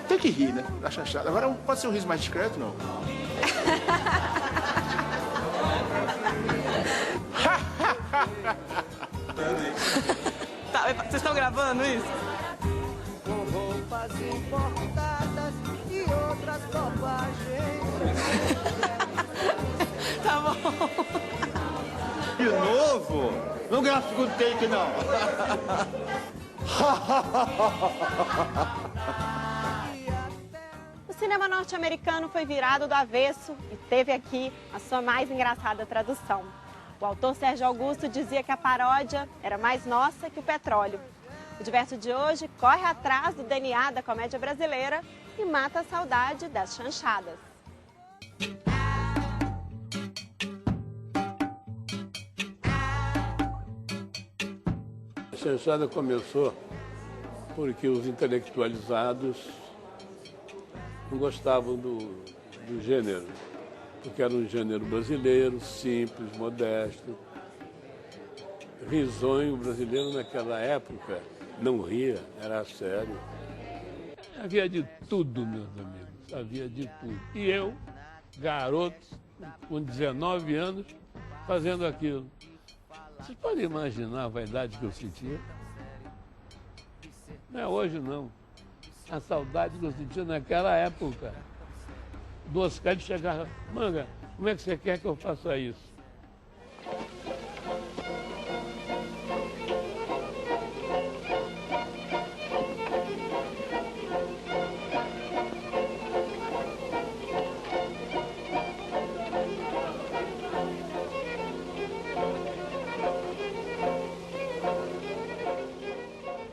Tem que rir, né? Da chanchada. Agora pode ser um riso mais discreto, não? Tá, vocês estão gravando isso? Com roupas importadas e outras bobagens. Tá bom. De novo? Não grava segundo take, não. O cinema norte-americano foi virado do avesso e teve aqui a sua mais engraçada tradução. O autor Sérgio Augusto dizia que a paródia era mais nossa que o petróleo. O Diverso de hoje corre atrás do DNA da comédia brasileira e mata a saudade das chanchadas. A chanchada começou porque os intelectualizados não gostavam do gênero, porque era um gênero brasileiro, simples, modesto. Risonho brasileiro naquela época não ria, era sério. Havia de tudo, meus amigos, havia de tudo. E eu, garoto, com 19 anos, fazendo aquilo. Vocês podem imaginar a vaidade que eu sentia? Não é hoje, não. A saudade que eu sentia naquela época. Do Oscar de chegar, Manga, como é que você quer que eu faça isso?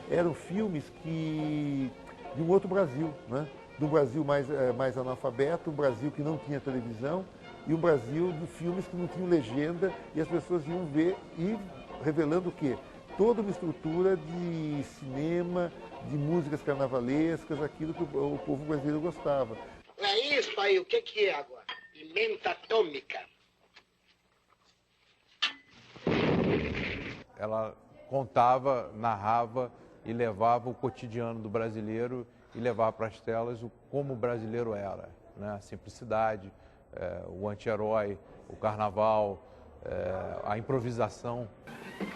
Eram filmes de um outro Brasil, né? De um Brasil mais analfabeto, um Brasil que não tinha televisão e um Brasil de filmes que não tinham legenda e as pessoas iam ver e revelando o quê? Toda uma estrutura de cinema, de músicas carnavalescas, aquilo que o povo brasileiro gostava. É isso aí, o que é agora? Pimenta atômica. Ela contava, narrava e levava o cotidiano do brasileiro e levava para as telas como o brasileiro era, né? A simplicidade, o anti-herói, o carnaval, a improvisação.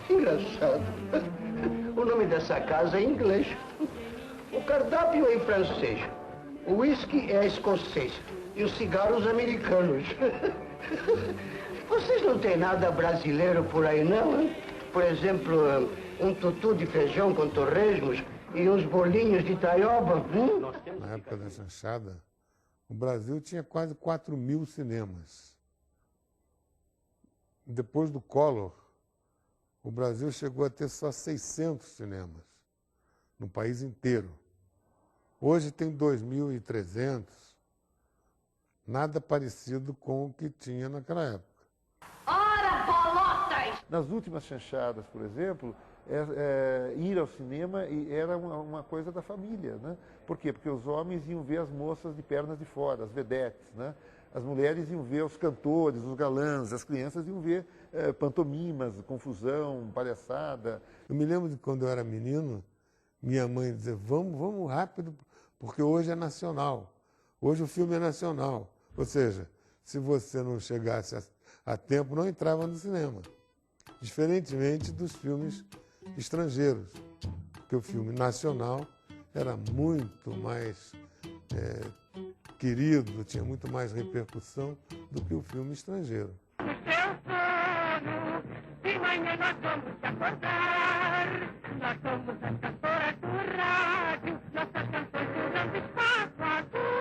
Engraçado. O nome dessa casa é em inglês. O cardápio é em francês. O uísque é escocês. E os cigarros americanos. Vocês não têm nada brasileiro por aí, não, hein? Por exemplo, um tutu de feijão com torresmos e uns bolinhos de taioba. Na época da chanchada, o Brasil tinha quase 4.000 cinemas. Depois do Collor, o Brasil chegou a ter só 600 cinemas no país inteiro. Hoje tem 2.300, nada parecido com o que tinha naquela época. Ora, bolotas! Nas últimas chanchadas, por exemplo, ir ao cinema era uma coisa da família, né? Por quê? Porque os homens iam ver as moças de pernas de fora, as vedetes, né? As mulheres iam ver os cantores, os galãs, as crianças iam ver pantomimas, confusão, palhaçada. Eu me lembro de quando eu era menino, minha mãe dizia, vamos rápido, porque hoje é nacional. Hoje o filme é nacional. Ou seja, se você não chegasse a tempo, não entrava no cinema. Diferentemente dos filmes estrangeiros, porque o filme nacional era muito mais querido, tinha muito mais repercussão do que o filme estrangeiro. E manhã nós vamos te acordar. Nós somos as cantoras do rádio. Nossas canções durando espaço azul.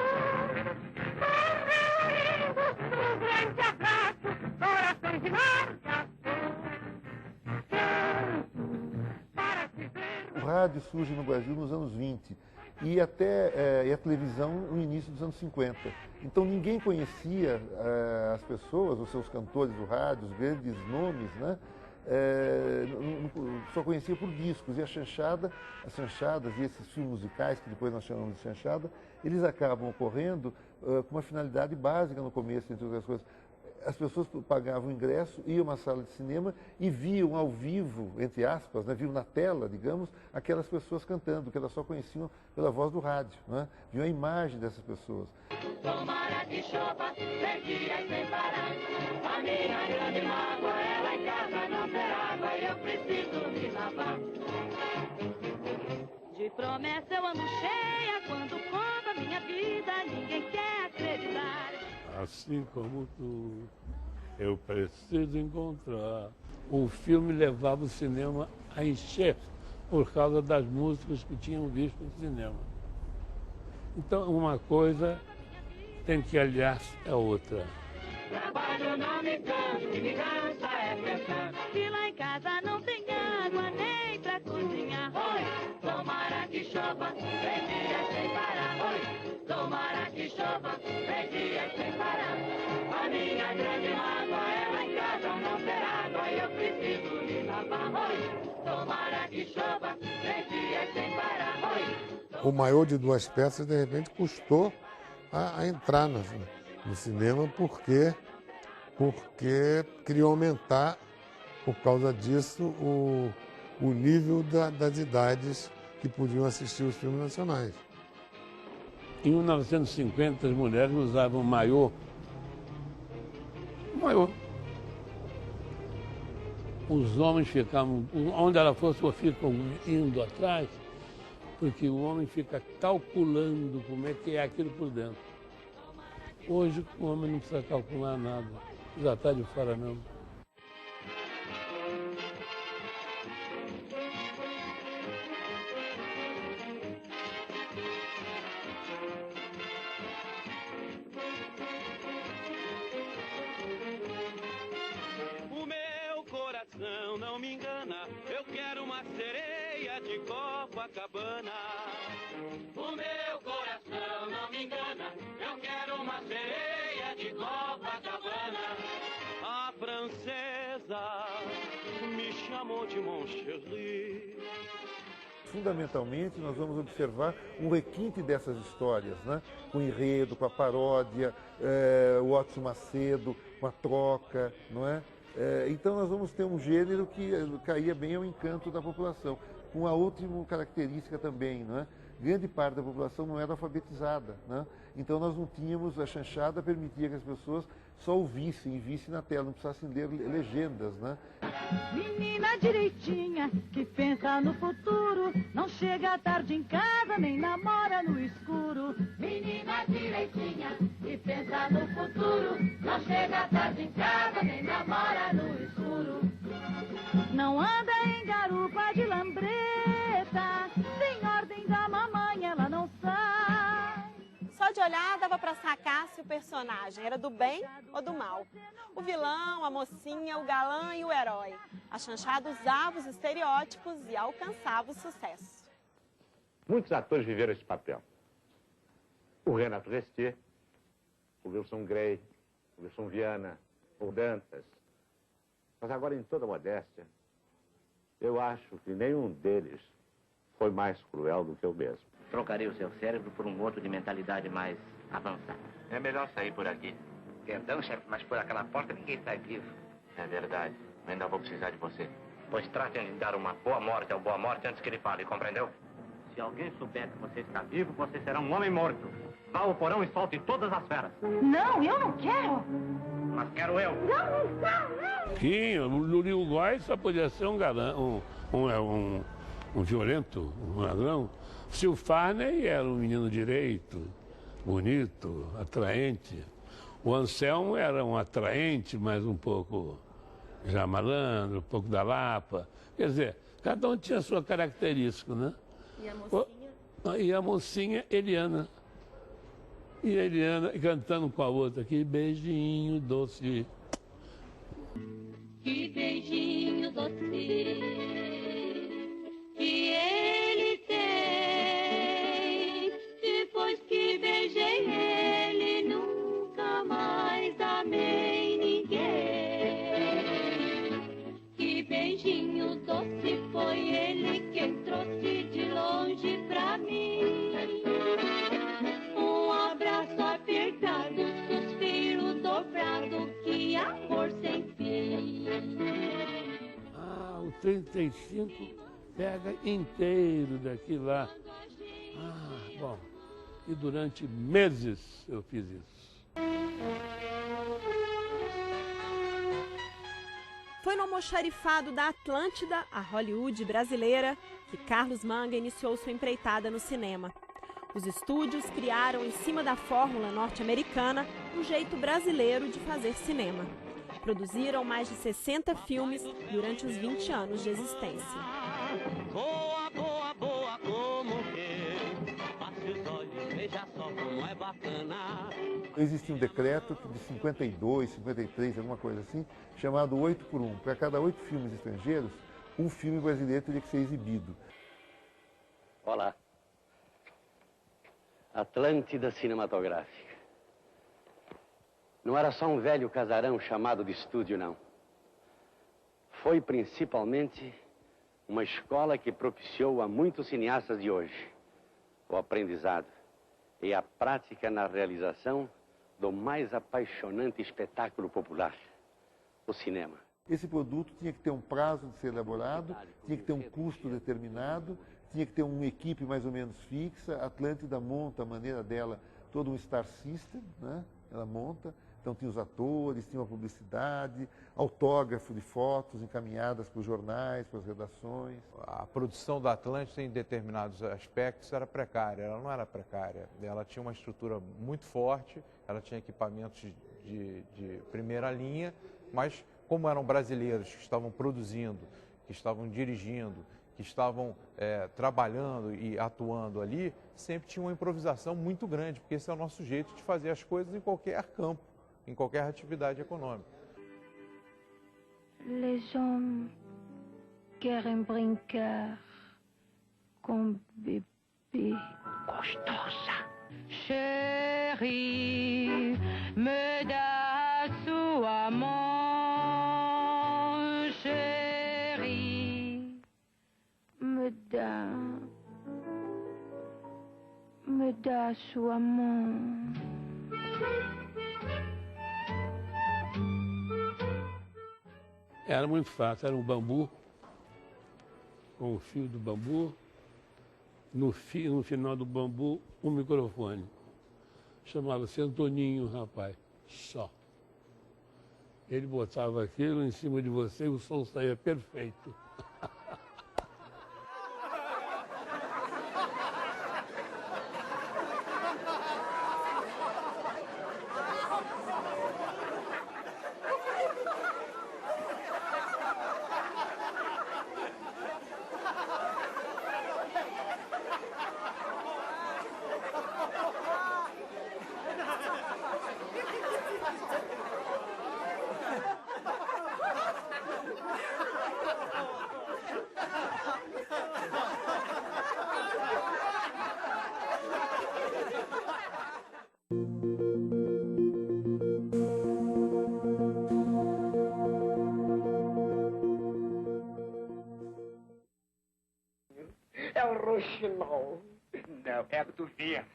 Correndo num grande abraço. Corações de norte a sul. O rádio surge no Brasil nos anos 20 e a televisão no início dos anos 50. Então ninguém conhecia as pessoas, os seus cantores do rádio, os grandes nomes, né? Só conhecia por discos. E as chanchadas e esses filmes musicais, que depois nós chamamos de chanchada, eles acabam ocorrendo com uma finalidade básica no começo, entre outras coisas. as pessoas pagavam ingresso, iam a uma sala de cinema e viam ao vivo, entre aspas, né, viam na tela, digamos, aquelas pessoas cantando, que elas só conheciam pela voz do rádio, né? Viam a imagem dessas pessoas. Tomara que chova, 3 dias sem parar. A minha grande mágoa é lá em casa não ter água e eu preciso me lavar. De promessa eu ando cheia, quando conta a minha vida, ninguém quer acreditar. Assim como tu, eu preciso encontrar. O filme levava o cinema a encher por causa das músicas que tinham visto no cinema. Então, uma coisa tem que aliar a outra. Trabalho não me cansa, que me cansa é pensar que lá em casa não tem água nem pra cozinhar. Oi, tomara que chova, 3 dias sem parar. Oi, tomara que chova, 3 dias sem parar. A minha grande mágoa é lá em casa não ter água e eu preciso me lavar. Oi, tomara que chova, 3 dias sem parar. Oi. O maior de 2 peças, de repente, custou a entrar no cinema porque queria aumentar, por causa disso, o nível das idades que podiam assistir os filmes nacionais. Em 1950, as mulheres usavam maiô. Os homens ficavam, onde ela fosse, ficam indo atrás, porque o homem fica calculando como é que é aquilo por dentro. Hoje o homem não precisa calcular nada, já está de fora mesmo. O meu coração não me engana, eu quero uma sereia de Copacabana. O meu coração não me engana, eu quero uma sereia de Copacabana. A francesa me chamou de Moncherry. Fundamentalmente, nós vamos observar um requinte dessas histórias, né? Com o enredo, com a paródia, o Otto Macedo, com a troca, não é? Então nós vamos ter um gênero que caía bem ao encanto da população, com a outra característica também, não é? Grande parte da população não era alfabetizada, né? Então nós não tínhamos, a chanchada permitia que as pessoas só ouvissem e vissem na tela, não precisassem ler legendas, né? Menina direitinha, que pensa no futuro, não chega tarde em casa, nem namora no escuro. Menina direitinha, que pensa no futuro, não chega tarde em casa, nem namora no escuro. Não anda em garupa de lambreta, sem ordem da mamãe ela não sai. Só de olhar dava para sacar se o personagem era do bem ou do mal. O vilão, a mocinha, o galã e o herói. A chanchada usava os estereótipos e alcançava o sucesso. Muitos atores viveram esse papel. O Renato Restier, o Wilson Grey, o Wilson Viana, o Dantas. Mas agora, em toda modéstia, eu acho que nenhum deles foi mais cruel do que eu mesmo. Trocarei o seu cérebro por um outro de mentalidade mais avançada. É melhor sair por aqui. Perdão, chefe, mas por aquela porta ninguém sai vivo. É verdade. Ainda vou precisar de você. Pois tratem de dar uma boa morte ao boa morte antes que ele fale, compreendeu? Se alguém souber que você está vivo, você será um homem morto. Vá ao porão e solte todas as feras. Não, eu não quero. Mas quero eu. Não. Sim, o Lil Góes só podia ser um galã, um violento, um ladrão. O Sil Farney era um menino direito, bonito, atraente. O Anselmo era um atraente, mas um pouco já malandro, um pouco da Lapa. Quer dizer, cada um tinha a sua característica, né? E a mocinha? E a mocinha, Eliana. E a Eliana cantando com a outra aqui, beijinho doce. Que beijinho doce que ele tem. Depois que beijei ele, nunca mais amei ninguém. Que beijinho doce foi ele quem trouxe de longe pra mim. Um abraço apertado, suspiro dobrado que 35 pega inteiro daqui lá. Ah, bom. E durante meses eu fiz isso. Foi no almoxarifado da Atlântida, a Hollywood brasileira, que Carlos Manga iniciou sua empreitada no cinema. Os estúdios criaram, em cima da fórmula norte-americana, um jeito brasileiro de fazer cinema. Produziram mais de 60 filmes durante os 20 anos de existência. Boa, boa, boa, como que? Passe os olhos, veja só como é bacana. Existia um decreto de 52, 53, alguma coisa assim, chamado 8x1. Para cada 8 filmes estrangeiros, um filme brasileiro teria que ser exibido. Olá. Atlântida Cinematográfica. Não era só um velho casarão chamado de estúdio, não. Foi principalmente uma escola que propiciou a muitos cineastas de hoje o aprendizado e a prática na realização do mais apaixonante espetáculo popular, o cinema. Esse produto tinha que ter um prazo de ser elaborado, tinha que ter um custo determinado, tinha que ter uma equipe mais ou menos fixa. A Atlântida monta, a maneira dela, todo um star system, né? Ela monta. Então tinha os atores, tinha uma publicidade, autógrafo de fotos encaminhadas para os jornais, para as redações. A produção da Atlântida, em determinados aspectos, era precária. Ela não era precária. Ela tinha uma estrutura muito forte, ela tinha equipamentos de primeira linha, mas como eram brasileiros que estavam produzindo, que estavam dirigindo, que estavam trabalhando e atuando ali, sempre tinha uma improvisação muito grande, porque esse é o nosso jeito de fazer as coisas em qualquer campo, em qualquer atividade econômica. Les hommes querem brincar com bebê. Gostosa. Chérie, me dá sua mão. Chérie, me dá sua mão. Era muito fácil, era um bambu, com o fio do bambu, no final do bambu, um microfone. Chamava-se Antoninho, rapaz, só. Ele botava aquilo em cima de você e o som saía perfeito. É o roxinol. Não, é a cotovia.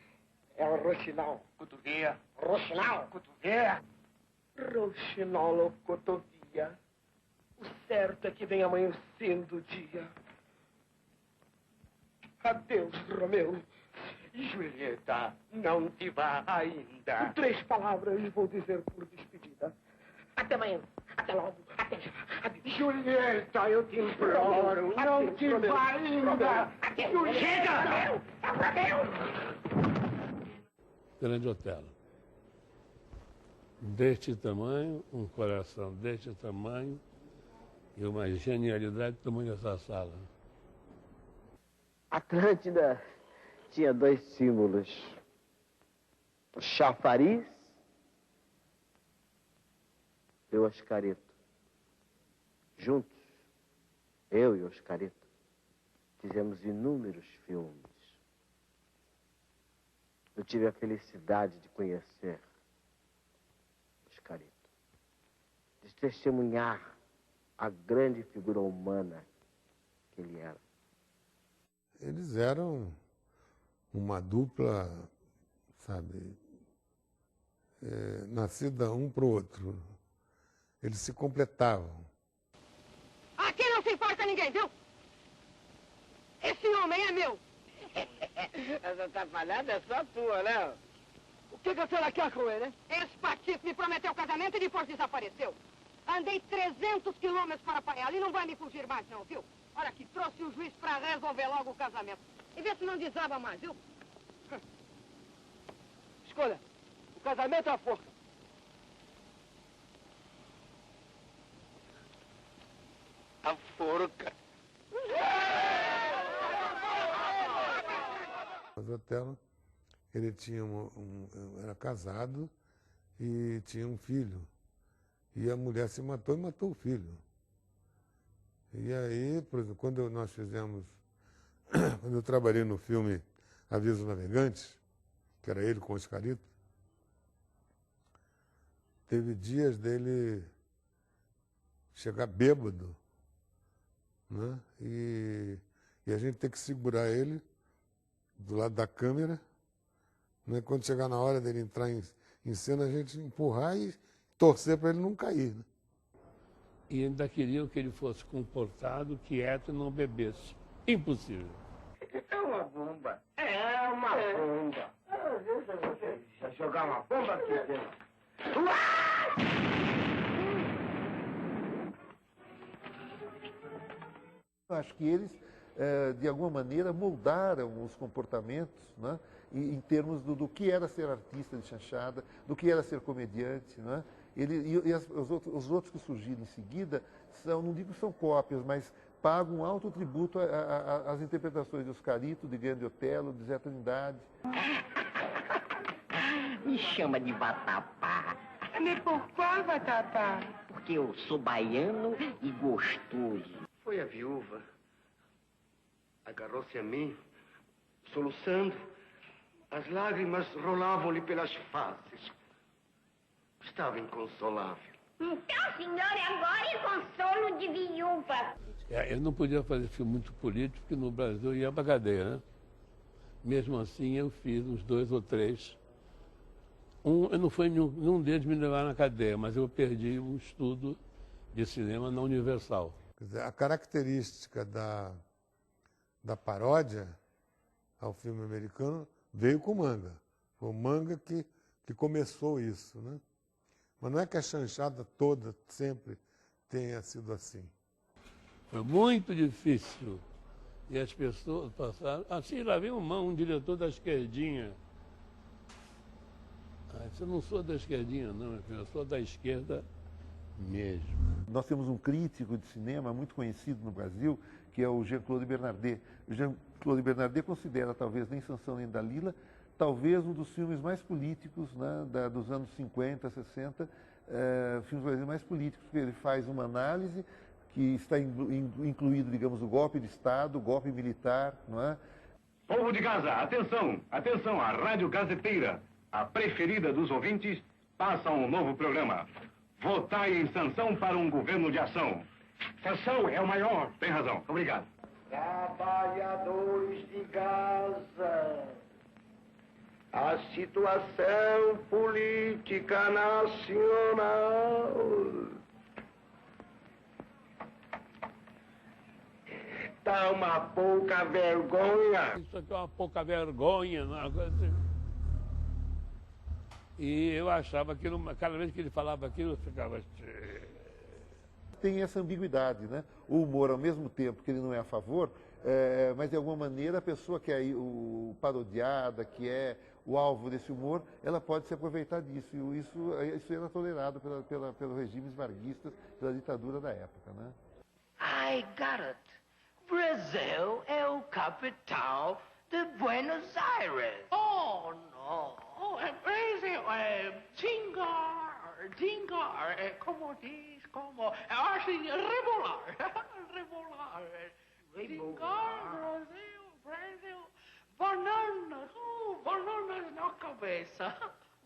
É o roxinol. Cotovia. Roxinol? Cotovia. Roxinol ou cotovia. O certo é que vem amanhecendo o dia. Adeus, Romeu. Julieta, não te vá ainda. 3 palavras vou dizer por despedida. Até amanhã. Até logo. Até já. Adeus. Julieta, eu te imploro, não te vá ainda. Julieta! Grande Otelo. Deste tamanho, um coração deste tamanho e uma genialidade do tamanho dessa sala. Atlântida tinha 2 símbolos. O chafariz e o Oscarito. Juntos, eu e o Oscarito, fizemos inúmeros filmes. Eu tive a felicidade de conhecer o Oscarito, de testemunhar a grande figura humana que ele era. Eles eram uma dupla, sabe, nascida um para o outro. Eles se completavam. Aqui não se importa ninguém. Esse homem é meu. Essa atrapalhada é só tua, né? O que a senhora quer com ele, hein? Esse patife me prometeu casamento e depois desapareceu. Andei 300 quilômetros para apanhá-lo e não vai me fugir mais não, viu? Olha aqui, trouxe o juiz para resolver logo o casamento. E vê se não desaba mais, viu? Escolha, o casamento ou a forca? A forca. Mas o Otelo, ele tinha era casado e tinha um filho. E a mulher se matou e matou o filho. E aí, por exemplo, quando nós fizemos, quando eu trabalhei no filme Aviso Navegantes, que era ele com o Oscarito, teve dias dele chegar bêbado, né? E a gente tem que segurar ele do lado da câmera, né? Quando chegar na hora dele entrar em cena, a gente empurrar e torcer para ele não cair, né? E ainda queriam que ele fosse comportado, quieto e não bebesse. Impossível. É uma bomba. É uma bomba. Deixa eu jogar uma bomba aqui dentro. Eu acho que eles, de alguma maneira, moldaram os comportamentos, né, em termos do que era ser artista de chanchada, do que era ser comediante. Né? Os outros que surgiram em seguida, não digo que são cópias, mas pagam um alto tributo às interpretações de Oscarito, de Grande Otelo, de Zé Trindade. Me chama de Vatapá. Mas por qual Vatapá? Porque eu sou baiano e gostoso. Foi a viúva. Agarrou-se a mim, soluçando. As lágrimas rolavam-lhe pelas faces. Estava inconsolável. Então, senhor, agora é consolo de viúva. Eu não podia fazer filme muito político, porque no Brasil eu ia pra cadeia, né? Mesmo assim, eu fiz uns 2 ou 3. Eu não foi nenhum deles me levar na cadeia, mas eu perdi um estudo de cinema na Universal. Quer dizer, a característica da paródia ao filme americano veio com o manga. Foi o manga que começou isso, né? Mas não é que a chanchada toda sempre tenha sido assim. Foi muito difícil. E as pessoas passaram... Assim, lá vem um diretor da esquerdinha. Eu não sou da esquerdinha, não. Eu sou da esquerda mesmo. Nós temos um crítico de cinema muito conhecido no Brasil, que é o Jean-Claude Bernardet. O Jean-Claude Bernardet considera, talvez, nem Sansão nem Dalila, talvez um dos filmes mais políticos, né, dos anos 50, 60, filmes mais políticos, porque ele faz uma análise que está incluído, digamos, o golpe de Estado, o golpe militar, não é? Povo de Gaza, atenção, atenção, a Rádio Gazeteira, a preferida dos ouvintes, passa um novo programa. Votar em Sansão para um governo de ação. Sansão é o maior. Tem razão. Obrigado. Trabalhadores de Gaza, a situação política nacional tá uma pouca vergonha. Isso aqui é uma pouca vergonha, não é uma coisa assim. E eu achava aquilo, cada vez que ele falava aquilo, eu ficava... Tem essa ambiguidade, né? O humor, ao mesmo tempo que ele não é a favor, mas de alguma maneira a pessoa que é o parodiada, que é o alvo desse humor, ela pode se aproveitar disso. E isso era tolerado pelos regimes varguistas, pela ditadura da época, né? I got it. Brasil é o capital de Buenos Aires. Oh, não. É Brasil, Dingar, como diz, como... Assim, rebolar. Dingar, Brasil, bananas, bananas na cabeça.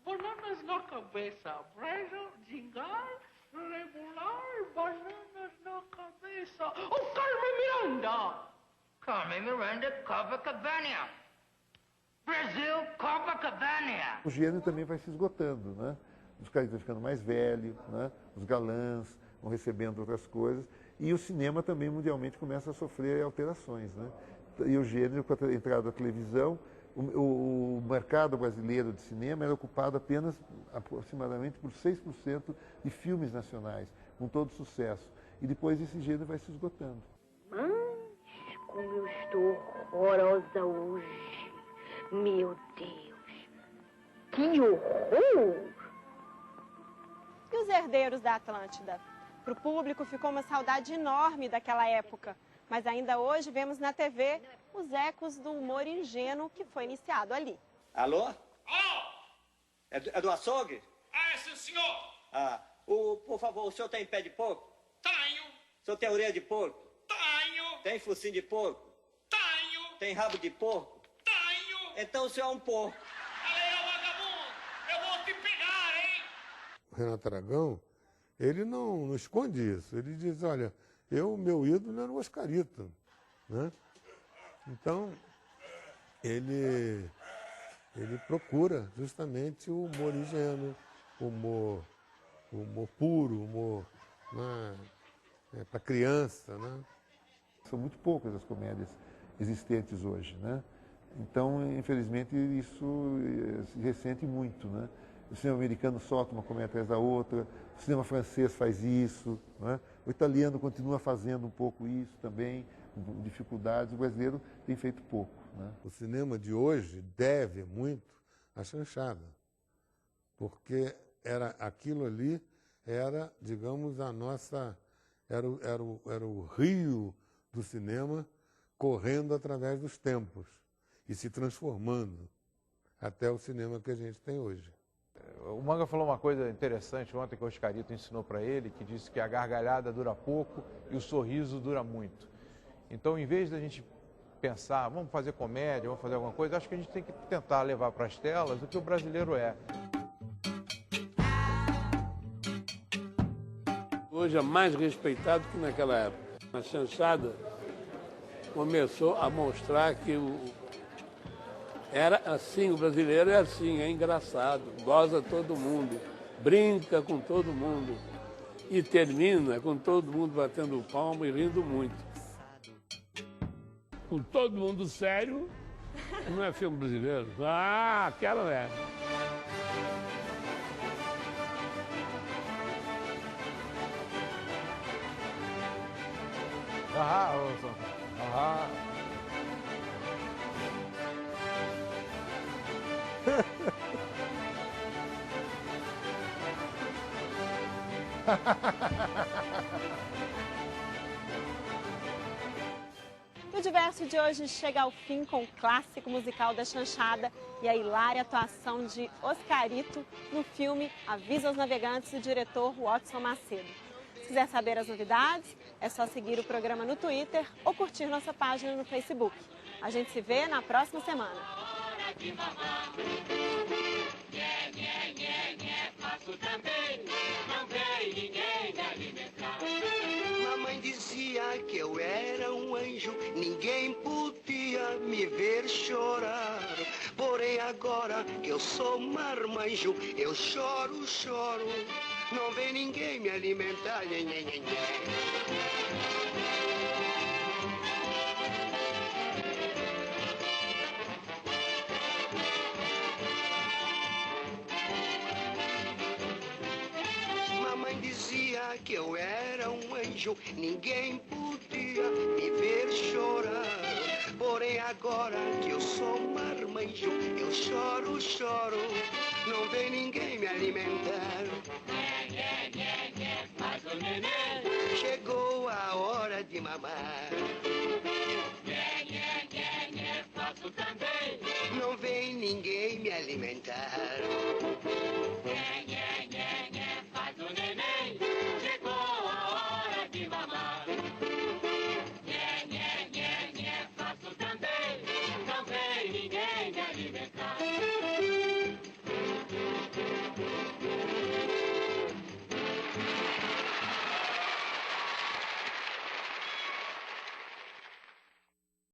Bananas na cabeça. Brasil, dingar, rebolar, bananas na cabeça. Oh, Carmen Miranda! Carmen Miranda, Copacabana. Brasil, Copacabana. O gênero também vai se esgotando, né? Os caras vão ficando mais velhos, né? Os galãs vão recebendo outras coisas. E o cinema também, mundialmente, começa a sofrer alterações, né? E o gênero, com a entrada da televisão, o mercado brasileiro de cinema era ocupado apenas aproximadamente por 6% de filmes nacionais, com todo sucesso. E depois esse gênero vai se esgotando. Mas como eu estou horrorosa hoje. Meu Deus, que horror! E os herdeiros da Atlântida? Para o público ficou uma saudade enorme daquela época. Mas ainda hoje vemos na TV os ecos do humor ingênuo que foi iniciado ali. Alô? Alô? É do açougue? Ah, sim, senhor. Ah, por favor, o senhor tem pé de porco? Tenho. O senhor tem orelha de porco? Tenho. Tem focinho de porco? Tenho. Tem rabo de porco? Tenho. Então o senhor é um porco. Galera, vagabundo, eu vou te pegar, hein? O Renato Aragão, ele não esconde isso. Ele diz, olha, meu ídolo era o Oscarito, né? Então, ele procura justamente o humor ingênuo, o humor puro, o humor, né, para criança, né? São muito poucas as comédias existentes hoje, né? Então, infelizmente, isso se ressente muito, né? O cinema americano solta uma comédia atrás da outra, o cinema francês faz isso, né? O italiano continua fazendo um pouco isso também, com dificuldades. O brasileiro tem feito pouco, né? O cinema de hoje deve muito à chanchada, porque aquilo ali era, digamos, a nossa... Era o rio do cinema correndo através dos tempos e se transformando até o cinema que a gente tem hoje. O Manga falou uma coisa interessante ontem que o Oscarito ensinou para ele, que disse que a gargalhada dura pouco e o sorriso dura muito. Então, em vez da gente pensar, vamos fazer comédia, vamos fazer alguma coisa, acho que a gente tem que tentar levar para as telas o que o brasileiro é. Hoje é mais respeitado que naquela época. A chanchada começou a mostrar que era assim, o brasileiro é assim, é engraçado, goza todo mundo, brinca com todo mundo e termina com todo mundo batendo palma e rindo muito. Com todo mundo sério, não é filme brasileiro. Ah, aquela é. O Diverso de hoje chega ao fim com o clássico musical da chanchada e a hilária atuação de Oscarito no filme Avisa aos Navegantes do diretor Watson Macedo. Se quiser saber as novidades, é só seguir o programa no Twitter ou curtir nossa página no Facebook. A gente se vê na próxima semana. Faço também, não vem ninguém me alimentar. Mamãe dizia que eu era um anjo, ninguém podia me ver chorar. Porém agora que eu sou marmanjo, eu choro, choro, não vem ninguém me alimentar. Nhê, nhê, nhê, nhê. Dizia que eu era um anjo, ninguém podia me ver chorar. Porém agora que eu sou marmanjo, eu choro, choro, não vem ninguém me alimentar. Nhê, nhê, nhê, faz o neném. Chegou a hora de mamar. Nhê, nhê, nhê, nhê, faço também. Não vem ninguém me alimentar.